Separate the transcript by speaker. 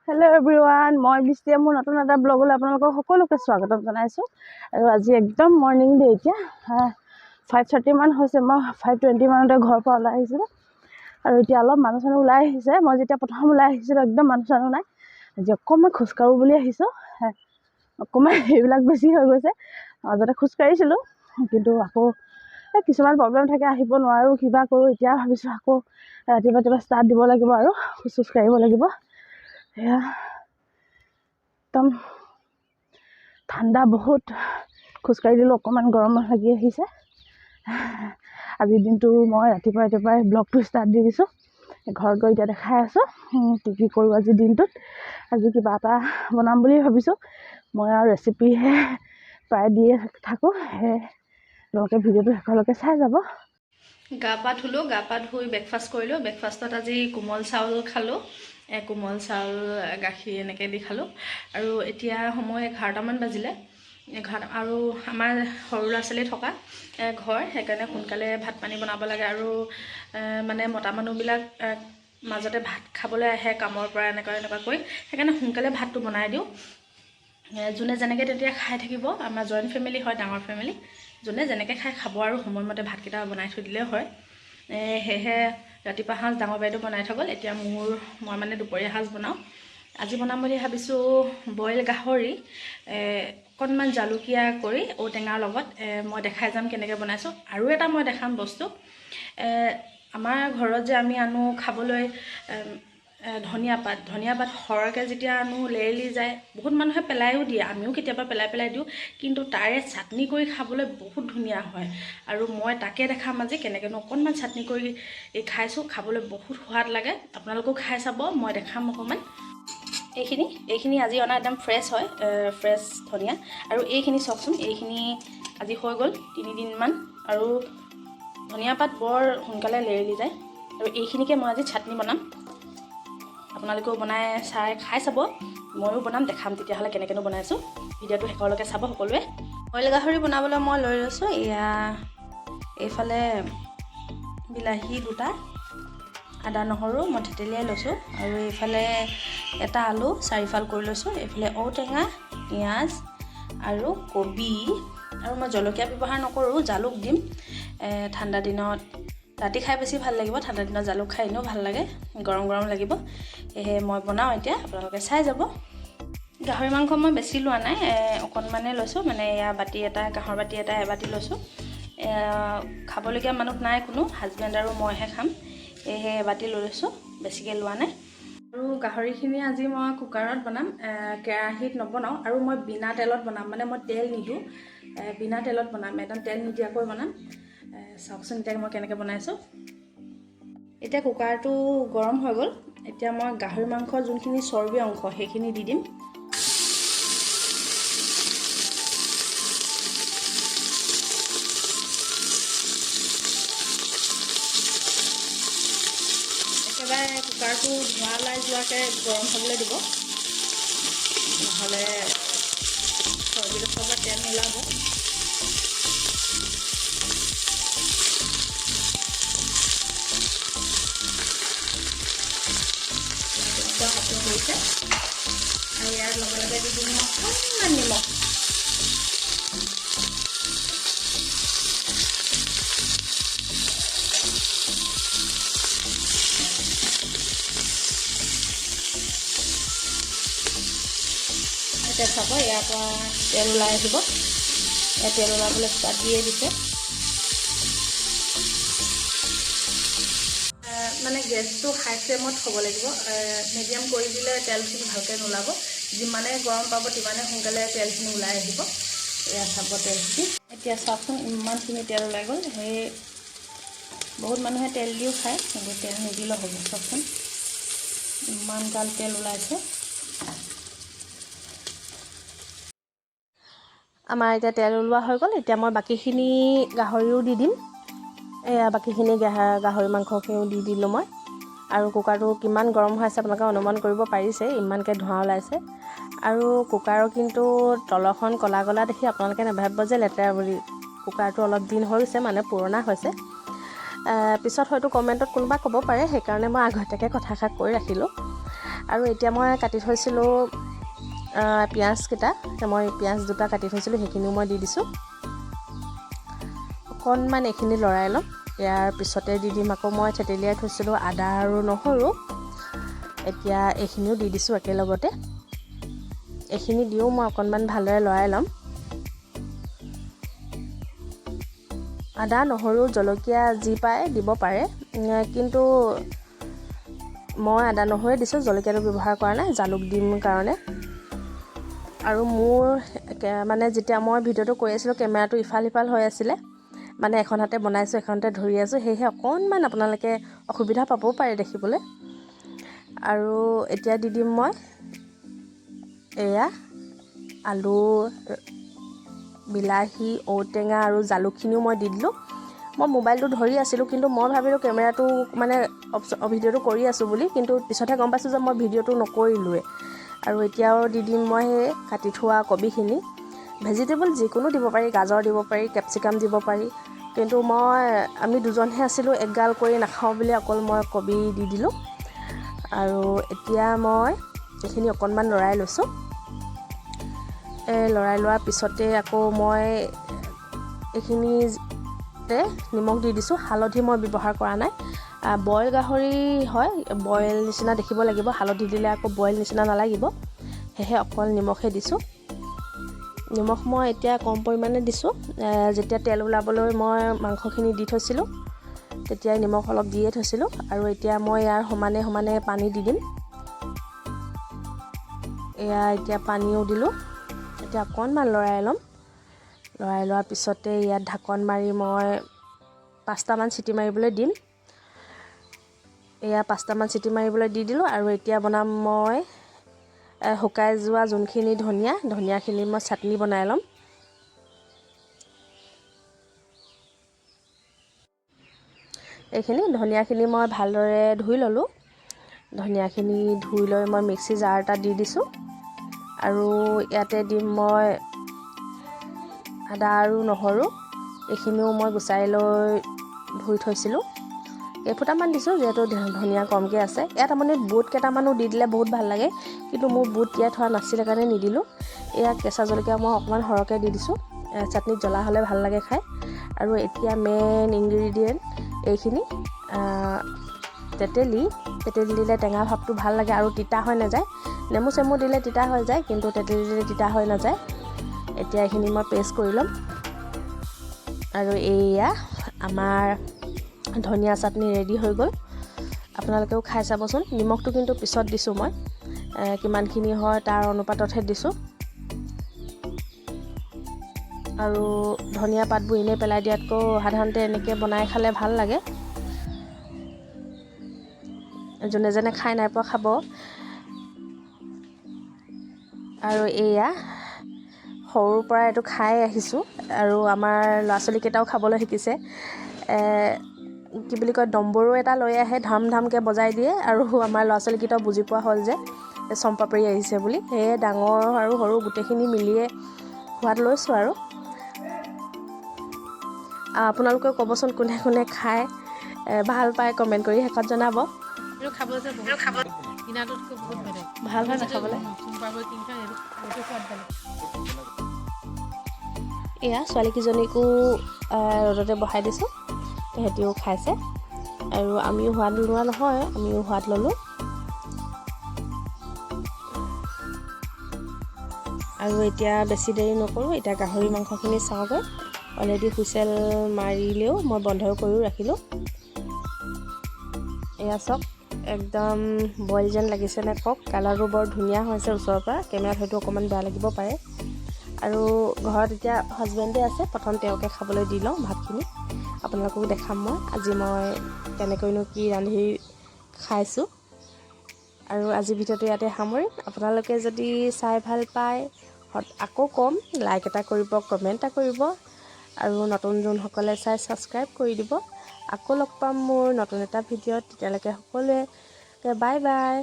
Speaker 1: Hello' everyone, মই বৃষ্টিয়ে মোৰ নতুন এটা ব্লগলৈ আপোনালোকক সকলোকে স্বাগতম জনাইছোঁ। আৰু আজি একদম মৰ্ণিং ডে। এতিয়া 5:30 মান হৈছে। মই 5:20 মানতে ঘৰৰ পৰা ওলাই আহিছিলোঁ আৰু এতিয়া অলপ মানুহ চানুহ ওলাই আহিছে। মই যেতিয়া প্ৰথম ওলাই আহিছিলোঁ একদম মানুহ চানুহ নাই। আজি অকণমান খোজকাঢ়োঁ বুলি আহিছোঁ। অকণমান এইবিলাক বেছি হৈ গৈছে। মাজতে খোজকাঢ়িছিলোঁ, কিন্তু আকৌ কিছুমান প্ৰব্লেম থাকে, আহিব নোৱাৰোঁ, কিবা কৰোঁ। এতিয়া ভাবিছোঁ আকৌ ৰাতিপুৱা ষ্টাৰ্ট দিব লাগিব আৰু খোজ কাঢ়িব লাগিব। এয়া একদম ঠাণ্ডা বহুত। খোজকাঢ়ি দিলোঁ, অকণমান গৰম লাগি আহিছে। আজিৰ দিনটো মই ৰাতিপুৱাই ব্লগটো ষ্টাৰ্ট দি দিছোঁ। ঘৰত গৈ এতিয়া দেখাই আছোঁ কি কৰোঁ আজিৰ দিনটোত। আজি কিবা এটা বনাম বুলি ভাবিছোঁ। মই আৰু ৰেচিপিহে প্ৰায় দিয়ে থাকোঁ। তেওঁলোকে ভিডিঅ'টো শেষলৈকে চাই যাব।
Speaker 2: গা পা ধুলোঁ, গা পা ধুই ব্ৰেকফাষ্ট কৰিলোঁ। ব্ৰেকফাষ্টত আজি কোমল চাউল খালোঁ। কোমল চাউল গাখীৰ এনেকৈ দি খালোঁ। আৰু এতিয়া সময় 11টামান বাজিলে। আৰু আমাৰ সৰু ল'ৰা ছোৱালী থকা ঘৰ, সেইকাৰণে সোনকালে ভাত পানী বনাব লাগে। আৰু মানে মতা মানুহবিলাক মাজতে ভাত খাবলৈ আহে কামৰ পৰা এনেকুৱা কৰি, সেইকাৰণে সোনকালে ভাতটো বনাই দিওঁ। যোনে যেনেকৈ তেতিয়া খাই থাকিব। আমাৰ জইণ্ট ফেমিলি হয়, ডাঙৰ ফেমিলি। যোনে যেনেকৈ খাব আৰু সময়মতে ভাতকেইটা বনাই থৈ দিলেই হয়। সেয়েহে ৰাতিপুৱা সাঁজ ডাঙৰ বাইদেউ বনাই থৈ গ'ল। এতিয়া মই মানে দুপৰীয়া সাঁজ বনাওঁ। আজি বনাম বুলি ভাবিছোঁ বইল গাহৰি, অকণমান জালুকীয়া কৰি ঔটেঙাৰ লগত। মই দেখাই যাম কেনেকৈ বনাইছোঁ। আৰু এটা মই দেখাম বস্তু, আমাৰ ঘৰত যে আমি আনো খাবলৈ ধনিয়া পাত সৰহকৈ যেতিয়া আনো লেৰেলি যায়। বহুত মানুহে পেলাইও দিয়ে, আমিও কেতিয়াবা পেলাই দিওঁ, কিন্তু তাৰে চাটনি কৰি খাবলৈ বহুত ধুনীয়া হয়। আৰু মই তাকে দেখাম আজি কেনেকৈনো অকণমান চাটনি কৰি খাইছোঁ। খাবলৈ বহুত সোৱাদ লাগে। আপোনালোকেও খাই চাব, মই দেখাম অকণমান। এইখিনি আজি অনা একদম ফ্ৰেছ হয়, ফ্ৰেছ ধনিয়া। আৰু এইখিনি চাওকচোন, এইখিনি আজি হৈ গ'ল 3 দিনমান। আৰু ধনিয়া পাত বৰ সোনকালে লেৰেলি যায়। আৰু এইখিনিকে মই আজি চাটনি বনাম। আপোনালোকেও বনাই খাই চাব। ময়ো বনাম, দেখাম তেতিয়াহ'লে কেনেকৈনো বনাইছোঁ। ভিডিঅ'টো শেষলৈকে চাব সকলোৱে। বইল গাহৰি বনাবলৈ মই লৈ লৈছোঁ। এইফালে বিলাহী 2টা, আদা নহৰু মই থেতেলিয়াই লৈছোঁ। আৰু এইফালে এটা আলু 4ফাল কৰি লৈছোঁ। এইফালে ঔটেঙা, পিঁয়াজ আৰু কবি। আৰু মই জলকীয়া ব্যৱহাৰ নকৰোঁ, জালুক দিম। ঠাণ্ডা দিনত ৰাতি খাই বেছি ভাল লাগিব। ঠাণ্ডা দিনত জালুক খাই এনেও ভাল লাগে, গৰম লাগিব। সেয়েহে মই বনাওঁ এতিয়া, আপোনালোকে চাই যাব। গাহৰি মাংস মই বেছি লোৱা নাই, অকণমানেই লৈছোঁ। মানে কাঁহৰ বাতি এটা এবাতি লৈছোঁ। খাবলগীয়া মানুহ নাই কোনো, হাজবেণ্ড আৰু মইহে খাম। সেয়েহে এবাতি লৈ লৈছোঁ, বেছিকৈ লোৱা নাই। আৰু গাহৰিখিনি আজি মই কুকাৰত বনাম, কেৰাহীত নবনাওঁ। আৰু মই বিনা তেলত বনাম, মানে মই তেল নিদিওঁ, বিনা তেলত বনাম, একদম তেল নিদিয়াকৈ বনাম। চাওকচোন এতিয়া মই কেনেকৈ বনাইছোঁ। এতিয়া কুকাৰটো গৰম হৈ গ'ল। এতিয়া মই গাহৰি মাংসৰ যোনখিনি চৰ্বি অংশ সেইখিনি দি দিম। একেবাৰে কুকাৰটো ধোঁৱা ওলাই যোৱাকৈ গৰম হ'বলৈ দিব, নহ'লে চৰ্বিডোখৰৰ পৰা তেল নোলাব। হৈছে আৰু ইয়াৰ লগে দি দিম অকণমান নিমখ। এতিয়া চাব, ইয়াৰ পৰা তেল ওলাই আহিব। তেল ওলাবলৈ ষ্টাৰ্ট দিয়ে দিছে। মানে গেছটো হাই ফ্লেমত থ'ব লাগিব। মিডিয়াম কৰি দিলে তেলখিনি ভালকৈ নোলাব। যিমানে গৰম পাব তিমানে সোনকালে তেলখিনি ওলাই আহিব। এয়া চাব তেলখিনি। এতিয়া চাওকচোন, ইমানখিনি তেল ওলাই গ'ল। বহুত মানুহে তেল দিও খায়, কিন্তু তেল নিদিলেও হ'ব। চাওকচোন ইমান গাল তেল ওলাইছে। আমাৰ এতিয়া তেল ওলোৱা হৈ গ'ল। এতিয়া মই বাকীখিনি গাহৰিও দি দিম। বাকীখিনি গাহৰি মাংসখিনিও দি দিলোঁ মই। আৰু কুকাৰটো কিমান গৰম হৈ আছে আপোনালোকে অনুমান কৰিব পাৰিছে, ইমানকৈ ধোঁৱা ওলাইছে। আৰু কুকাৰৰ কিন্তু তলখন কলা দেখি আপোনালোকে নাভাবিব যে লেতেৰা বুলি। কুকাৰটো অলপ দিন হৈছে, মানে পুৰণা হৈছে। পিছত হয়তো কমেণ্টত কোনোবা ক'ব পাৰে, সেইকাৰণে মই আগতীয়াকৈ কথাষাৰ কৈ ৰাখিলোঁ। আৰু এতিয়া মই কাটি থৈছিলোঁ পিঁয়াজকেইটা, মই পিঁয়াজ দুটা কাটি থৈছিলোঁ সেইখিনিও মই দি দিছোঁ। অকণমান এইখিনি লৰাই ল'ম। ইয়াৰ পিছতে দি দিম আকৌ মই থেতেলিয়াই থৈছিলোঁ আদা আৰু নহৰু। এতিয়া এইখিনিও দি দিছোঁ একেলগতে। এইখিনি দিও মই অকণমান ভালদৰে লৰাই ল'ম। আদা নহৰু জলকীয়া যি পায় দিব পাৰে, কিন্তু মই আদা নহৰুৱে দিছোঁ, জলকীয়াটো ব্যৱহাৰ কৰা নাই, জালুক দিম কাৰণে। আৰু মোৰ মানে যেতিয়া মই ভিডিঅ'টো কৰি আছিলোঁ কেমেৰাটো ইফাল সিফাল হৈ আছিলে, মানে এখন হাতে বনাইছোঁ এখনতে ধৰি আছোঁ, সেয়েহে অকণমান আপোনালোকে অসুবিধা পাবও পাৰে দেখিবলৈ। আৰু এতিয়া দি দিম মই এয়া আলু, বিলাহী, ঔটেঙা আৰু জালুকখিনিও মই দি দিলোঁ। মই মোবাইলটো ধৰি আছিলোঁ, কিন্তু মই ভাবিলোঁ কেমেৰাটো মানে ভিডিঅ'টো কৰি আছোঁ বুলি, কিন্তু পিছতহে গম পাইছোঁ যে মই ভিডিঅ'টো নকৰিলোৱে। আৰু এতিয়াও দি দিম মই সেই কাটি থোৱা কবিখিনি। ভেজিটেবল যিকোনো দিব পাৰি, গাজৰ দিব পাৰি, কেপচিকাম দিব পাৰি, কিন্তু আমি দুজনহে আছিলোঁ, এগাল কৰি নাখাওঁ বুলি অকল মই কবি দি দিলোঁ। আৰু এতিয়া মই এইখিনি অকণমান লৰাই লৈছোঁ। লৰাই লোৱাৰ পিছতে আকৌ মই এইখিনিতে নিমখ দি দিছোঁ। হালধি মই ব্যৱহাৰ কৰা নাই। বইল গাহৰি হয়, বইল নিচিনা দেখিব লাগিব, হালধি দিলে আকৌ বইল নিচিনা নালাগিব, সেয়েহে অকল নিমখে দিছোঁ। নিমখ মই এতিয়া কম পৰিমাণে দিছোঁ। যেতিয়া তেল ওলাবলৈ মই মাংসখিনি দি থৈছিলোঁ তেতিয়াই নিমখ অলপ দিয়ে থৈছিলোঁ। আৰু এতিয়া মই ইয়াৰ সমানে সমানে পানী দি দিম। এতিয়া পানীও দিলোঁ। এতিয়া অকণমান লৰাই ল'ম। লৰাই লোৱাৰ পিছতে ইয়াত ঢাকন মাৰি মই 5টামান চিটি মাৰিবলৈ দিম। 5টামান চিটি মাৰিবলৈ দি দিলোঁ। আৰু এতিয়া বনাম মই শুকাই যোৱা যোনখিনি ধনিয়াখিনি মই চাটনি বনাই ল'ম। এইখিনি ধনিয়াখিনি মই ভালদৰে ধুই ল'লোঁ। ধনিয়াখিনি ধুই লৈ মই মিক্সি জাৰ এটা দি দিছোঁ। আৰু ইয়াতে দিম মই আদা আৰু নহৰু, এইখিনিও মই গুচাই লৈ ধুই থৈছিলোঁ। কেইফুটামান দিছোঁ, যিহেতু ধনিয়া কমকৈ আছে। ইয়াত আপুনি বুট কেইটামানো দি দিলে বহুত ভাল লাগে, কিন্তু মোৰ বুট তিয়াই থোৱা নাছিলে কাৰণে নিদিলোঁ। কেঁচা জলকীয়া মই অকণমান সৰহকৈ দি দিছোঁ, চাটনিত জ্বলা হ'লে ভাল লাগে খাই। আৰু এতিয়া মেইন ইনগ্ৰিডিয়েণ্ট এইখিনি তেতেলী দিলে টেঙা ভাৱটো ভাল লাগে আৰু তিতা হৈ নাযায়। নেমু চেমু দিলে তিতা হৈ যায়, কিন্তু তেতেলী দিলে তিতা হৈ নাযায়। এতিয়া এইখিনি মই পেষ্ট কৰি ল'ম। আৰু এয়া আমাৰ ধনিয়া চাটনি ৰেডি হৈ গ'ল। আপোনালোকেও খাই চাবচোন। নিমখটো কিন্তু পিছত দিছোঁ মই, কিমানখিনি হয় তাৰ অনুপাততহে দিছোঁ। আৰু ধনিয়া পাতবোৰ এনেই পেলাই দিয়াতকৈ সাধাৰণতে এনেকৈ বনাই খালে ভাল লাগে। যোনে যেনে খাই নাই পোৱা খাব। আৰু এয়া সৰুৰ পৰা এইটো খাই আহিছোঁ, আৰু আমাৰ ল'ৰা ছোৱালীকেইটাও খাবলৈ শিকিছে। কি বুলি কয়, ডম্বৰু এটা লৈ আহে, ধাম ধামকৈ বজাই দিয়ে, আৰু আমাৰ ল'ৰা ছোৱালীকেইটাও বুজি পোৱা হ'ল যে চম্পাপৰি আহিছে বুলি, সেয়ে ডাঙৰ আৰু সৰু গোটেইখিনি মিলিয়ে সোৱাদ লৈছোঁ। আৰু আপোনালোকেও ক'বচোন কোনে কোনে খায়, ভাল পায়, কমেণ্ট কৰি শেষত জনাব।
Speaker 3: খাব যে বহুত কিনাটোতকৈ বহুত বেলেগ,
Speaker 2: ভাল হয় নাখাবলৈ। এয়া ছোৱালীকেইজনীকো ৰ'দতে বহাই দিছোঁ, সিহঁতিও খাইছে। আৰু আমিও সোৱাদ লোৱা নহয়, আমিও সোৱাদ ল'লোঁ। আৰু এতিয়া বেছি দেৰি নকৰোঁ, এতিয়া গাহৰি মাংসখিনি চাওঁগৈ। অলৰেডি হুইচেল মাৰিলেও মই বন্ধ কৰিও ৰাখিলোঁ। এয়া চাওক, একদম বইল যেন লাগিছে নে কওক। কালাৰটো বৰ ধুনীয়া হৈছে ওচৰৰ পৰা, কেমেৰাত হয়তো অকণমান বেয়া লাগিব পাৰে। আৰু ঘৰত এতিয়া হাজবেণ্ডে আছে, প্ৰথম তেওঁকে খাবলৈ দি লওঁ ভাতখিনি। আপোনালোককো দেখাম মই আজি কেনেকৈনো কি ৰান্ধি খাইছোঁ। আৰু আজি ভিডিঅ'টো ইয়াতে সামৰিম। আপোনালোকে যদি চাই ভাল পায় আকৌ ক'ম, লাইক এটা কৰিব, কমেণ্ট এটা কৰিব, আৰু নতুন যোনসকলে চাই ছাবস্ক্ৰাইব কৰি দিব। আকৌ লগ পাম মোৰ নতুন এটা ভিডিঅ'ত। তেতিয়ালৈকে সকলোৱে বাই বাই।